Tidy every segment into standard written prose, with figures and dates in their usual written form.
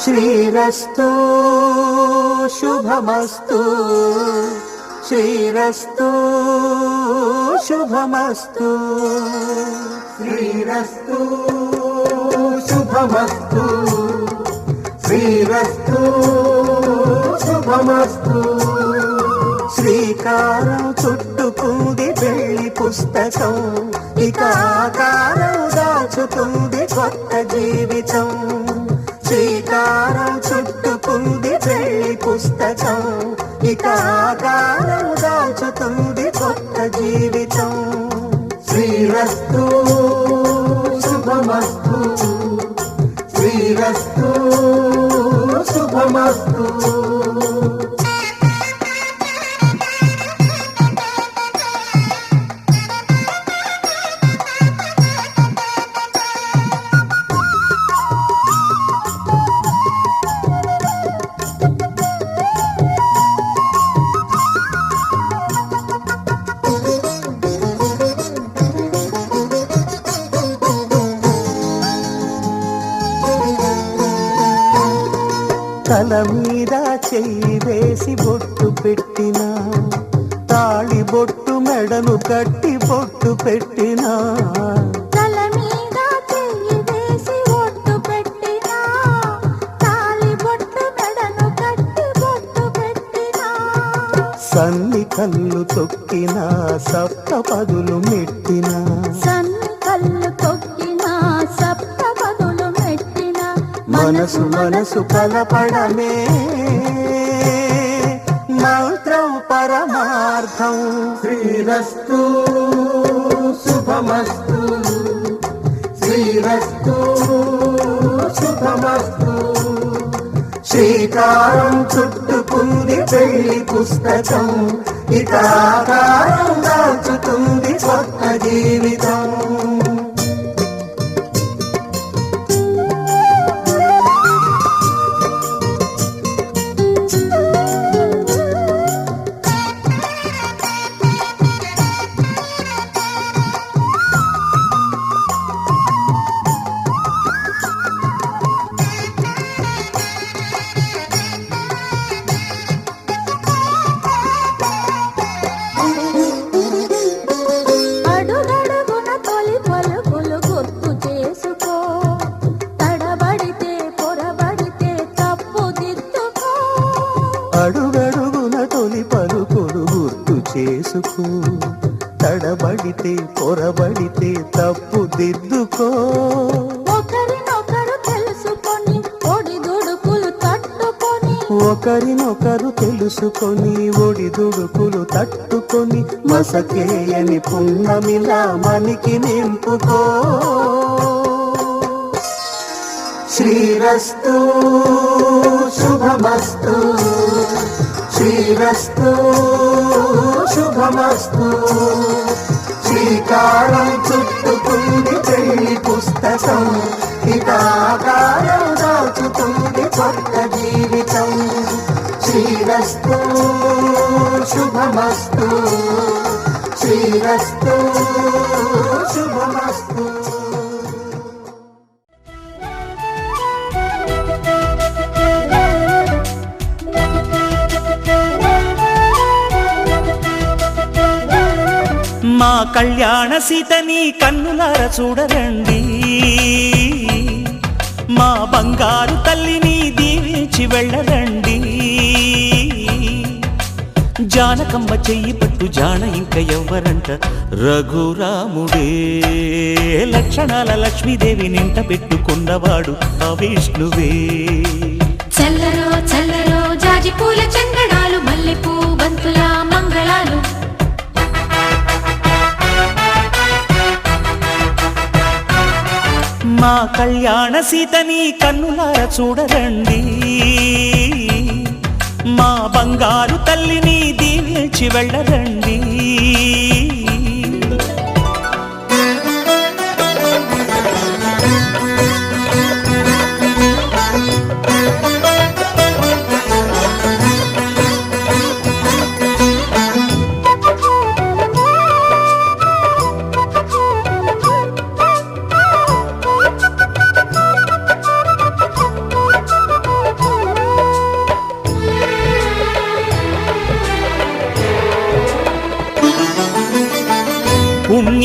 శ్రీరస్తు శుభమస్తు శ్రీరస్తు శుభమస్తు శ్రీరస్తు శుభమస్తు శ్రీరస్తు శుభమస్తు శ్రీకారం చుట్టుకుంది పెళ్లి పుస్తకం ఇక ఆకారం దాచుతుంది కొత్త జీవితం శ్రీకారం చుట్టుకుంది పెళ్లి పుస్తకం ఇక ఆకారం దాచుతుంది కొత్త జీవితం శ్రీరస్తు శుభమస్తు శ్రీరస్తు శుభమస్తు తల మీద చెయ్యి వేసి బొట్టు పెట్టినా తాళి బొట్టు మెడను కట్టి బొట్టు పెట్టినా తల మీద చెయ్యి వేసి బొట్టు పెట్టినా తాళి బొట్టు మెడను కట్టి బొట్టు పెట్టినా సన్ని కళ్ళు తొక్కినా సప్త పదులు మెట్టినా సన్ని కళ్ళు తొక్కినా సప్త పదులు మెట్టినా మనసు మనసు కలపడమే మంత్రం పరమార్థం శ్రీరస్తు శుభమస్తు శ్రీరస్తు శుభమస్తు శ్రీకారం చుట్టుకుంది పెళ్లి పుస్తకం ఇక ఆకారం దాచుతుంది కొత్త జీవితం అడుగడుగున తొలి పలుకులు గుర్తు చేసుకో తడబడితే పొరబడితే తప్పు దిద్దుకో ఒకరినొకరు తెలుసుకొని ఒడిదుడుకులు తట్టుకొని ఒకరినొకరు తెలుసుకొని ఒడిదుడుకులు తట్టుకొని మసకేయని పున్నమిలా మనికి నింపుకో శ్రీరస్తు శుభమస్తు శ్రీరస్తు శుభమస్తు శ్రీకారం చుట్టుకుంది పెళ్లి పుస్తకం ఇక ఆకారం దాచుతుంది కొత్త జీవితం శ్రీరస్తు శుభమస్తు శ్రీరస్తు శుభమస్తు మా కళ్యాణ సీతని కన్నులార చూడరండి మా బంగారు తల్లిని దీవించి వెళ్ళరండి జానకమ్మ చెయ్యి పట్టు జాన ఇంక ఎవ్వరంట రఘురాముడే లక్షణాల లక్ష్మీదేవి నింట పెట్టుకున్నవాడు ఆ విష్ణువే చల్లరో చల్లరో జాజి పూల చందనాలు మల్లెపూ బంతుల మంగళాలు మా కళ్యాణ సీతని కన్నులార చూడరండి మా బంగారు తల్లిని దీవించి వెళ్ళరండి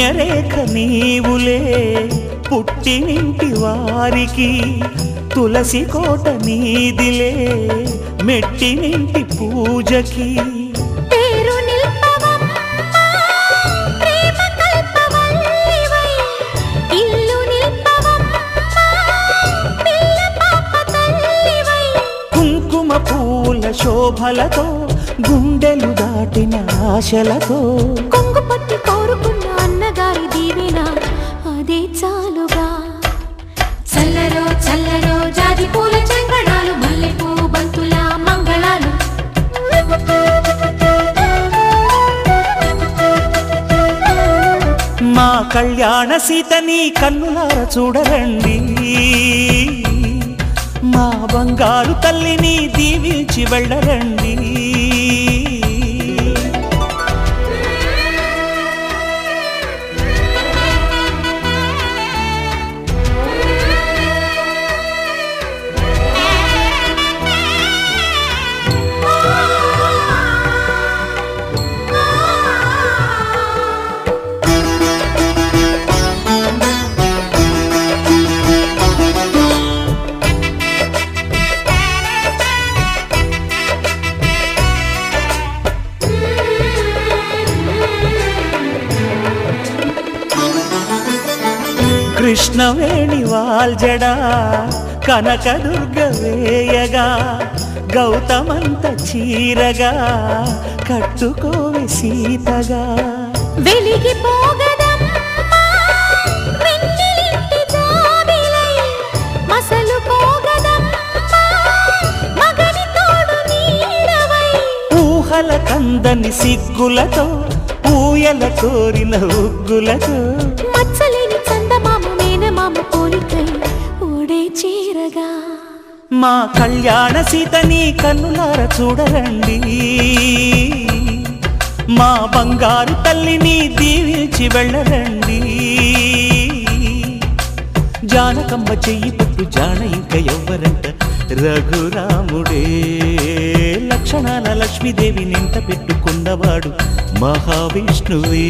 పుణ్యరేఖ నీవులే పుట్టినింటి వారికి తులసి కోట నీదిలే మెట్టినింటి పూజకి పేరు నిల్పవమ్మా, ప్రేమ కల్పవల్లివై. ఇల్లు నిల్పవమ్మా, పిల్ల పాప తల్లివై. కుంకుమ పూల శోభలతో గుండెలు దాటిన ఆశలతో కొంగు పట్టి కోరుకున్న అన్నగారి దీవెన అదే చాలుగా. చల్లరో చల్లరో జాజి పూల చెంగడాలు మల్లెపూ బంతుల మంగళాలు. మా కళ్యాణ సీతని కన్నులార చూడరండి, మా బంగారు తల్లిని దీవించి వెళ్ళరండి. కృష్ణవేణి వాల్జడా కనకదుర్గ వేయగా గౌతమంత చీరగా కట్టుకోవి సీతగా. వెలిగిపోగదమ్మా వెన్నెలింటి జాబిలై, మసలు పోగదమ్మా మగని తోడు నీడవై. ఊహల కందని సిగ్గులతో ఊయల కోరిన ఉగ్గులతో మచ్చలేని చందమామ మేనమామ పోలికై ఓడే చీరగా. మా కళ్యాణ సీతని కన్నులార చూడరండి, మా బంగారు తల్లిని దీవించి వెళ్ళరండి. జానకమ్మ చెయ్యి పట్టు జాన ఇంక ఎవ్వరంట రఘురాముడే. లక్షణాల లక్ష్మీదేవి నింట పెట్టుకున్నవాడు మహావిష్ణువే.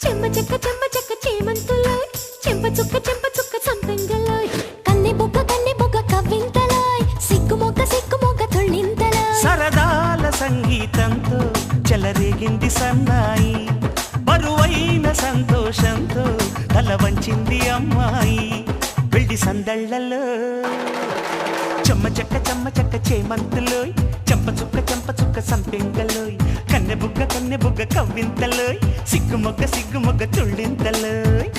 చెమ్మ చెక్క చేమంతులోయ్, చెంప చుక్క సంపెంగలోయ్. కన్నె బొగ్గ కవ్వింతలోయ్, సిగ్గు మొగ్గ తొళ్ళింతలోయ్. సరదాల సంగీతంతో చెలరేగింది సన్నాయి, బరువైన సంతోషంతో తల వంచింది అమ్మాయి. వెళ్ళి సందళ్ళలో చెమ్మ చెక్క చేమంతులోయ్, చెంప చుక్క సంపెంగలోయ్. కన్నె బుగ్గ కవ్వింతలోయ్, సిగ్గు మొగ్గ తుళ్ళింతలోయ్.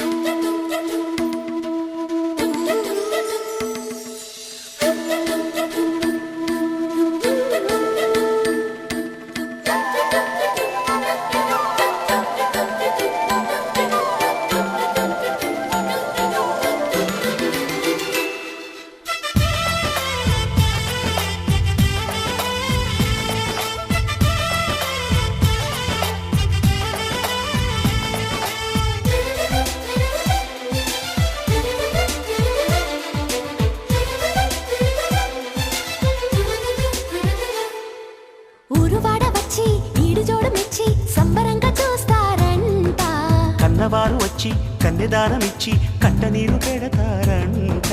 కన్నవారు వచ్చి కన్నెదానమిచ్చి కంట నీరు పెడతారంట.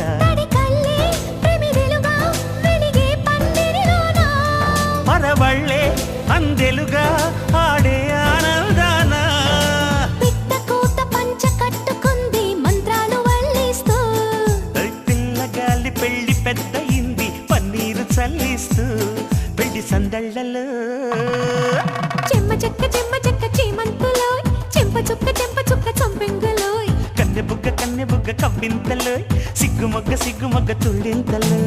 మరవళ్ళే అందెలుగా ఆడే ఆనందాన పిట్టకూత పంచ కట్టుకుంది మంత్రాలు వల్లిస్తూ. పిల్లగాలి పెళ్లి పెద్దయింది సందళ్ళలో చెమ్మ చెక్క చేమంతులో చెంప చుక్క చంపెంగలో కన్నె బుగ్గ కవ్వింతలో సిగ్గు మొగ్గ తుళ్ళింతలో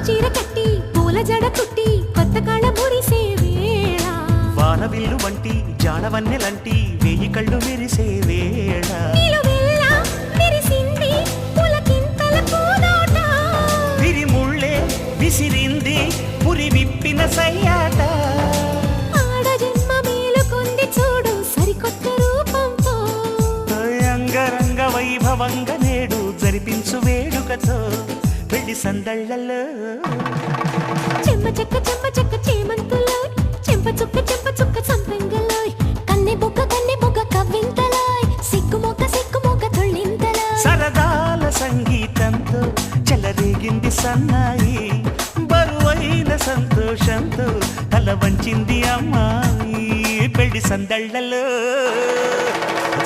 చీర కట్టి పూల జడ కుట్టి కొత్త కాళ్ళ మురిసే వేళ వానవిల్లు వంటి జాడవన్నెలంటి వేయి కళ్ళు మెరిసే వేళ నిలువెల్ల విరిసింది పులకింతల పూదోట విరిముళ్ళే విసిరింది పురి విప్పిన సయ్యాట ఆడ జన్మ మేలుకొంది చూడు సరికొత్త రూపంతో అంగరంగ వైభవంగ నేడు జరిపించు వేడుకతో పెళ్లి సందళ్ళలో చెమ్మ చెక్క చేమంతులో చెంప చుక్క సంపెంగలో కన్నె బొగ్గ కవ్వింతలో సిగ్గు మొగ్గ తుళ్ళింతలో సరదాల సంగీతంతో చెలరేగింది సన్నాయి బరువైన సంతోషంతో తల వంచింది అమ్మాయి పెళ్లి సందళ్ళలో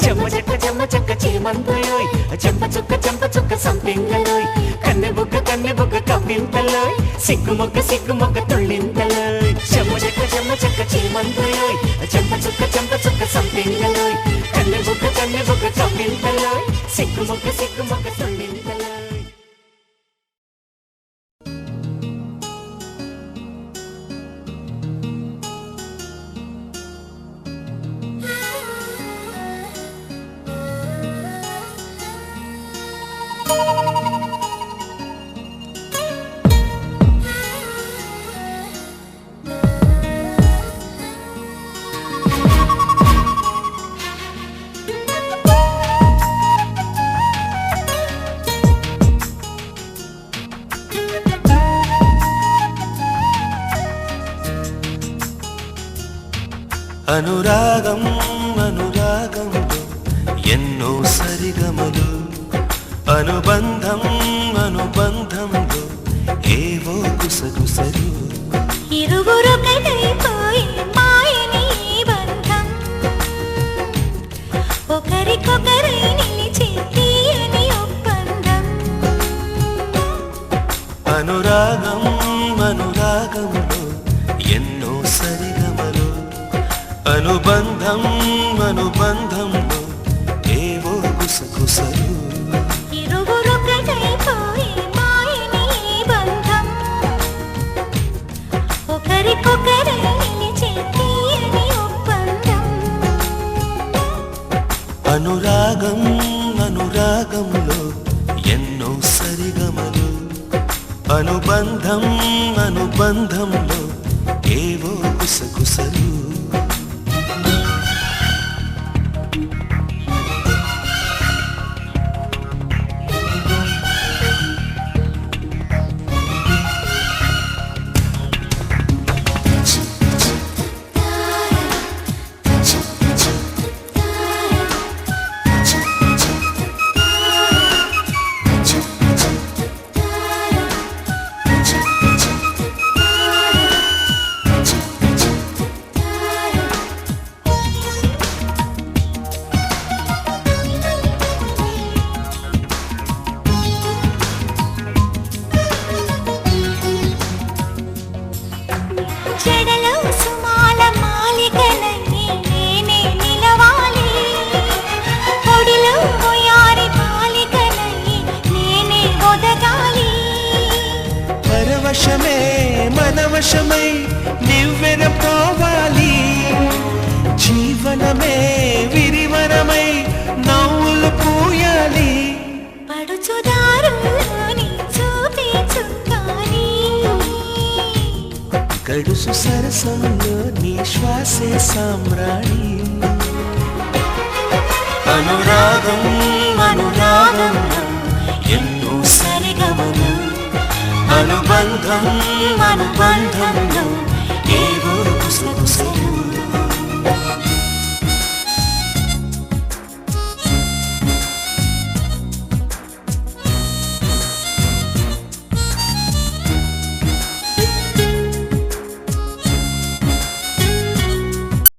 చెమ్మ చెక్క చేమంతులో చెంప చుక్క సంపెంగలో కన్నె బుగ్గ కవ్వింతలో సిగ్గు మొగ్గ తుళ్ళింతలో చెమ్మ చెక్క చేమంతులో చెంప చుక్క సంపెంగలో కన్నె బుగ్గ కవ్వింతలో సిగ్గు మొగ్గ తుళ్ళింతలో అనురాగం అనురాగంలో ఎన్నో సరిగమలు అనుబంధం అనుబంధంలో ఏవో గుసగుసలు ఇరువురొకటైపోయి మాయని బంధం ఒకరికొకరై నిలిచే తీయని ఒప్పందం అనురాగం అనురాగంలో ఎన్నో సరిగమలు అనుబంధం అనుబంధంలో ఏవో గుసగుసలు ఇరువురొకటైపోయి మాయని బంధం ఒకరికొకరై నిలిచే తీయని ఒప్పందం అనురాగం అనురాగంలో ఎన్నో సరిగమలు అనుబంధం అనుబంధంలో ఏవో గుసగుసలు చెడలో సుమాల మాలికలై నేనే నిలవాలి పొడిలో పోయారి మాలికలై నేనే ఒదగాలి పరవశమే మనవశమై నివ్వెన పోవాలి జీవనమే విరివనమై నవ్వులు పూయాలి పడుచుదారులోని చూపే చుక్కాని గడుసు సరసంలో నీ శ్వాసే సామ్రాణి అనురాగం అనురాగంలో ఎన్నో సరిగమలు అనుబంధం అనుబంధంలో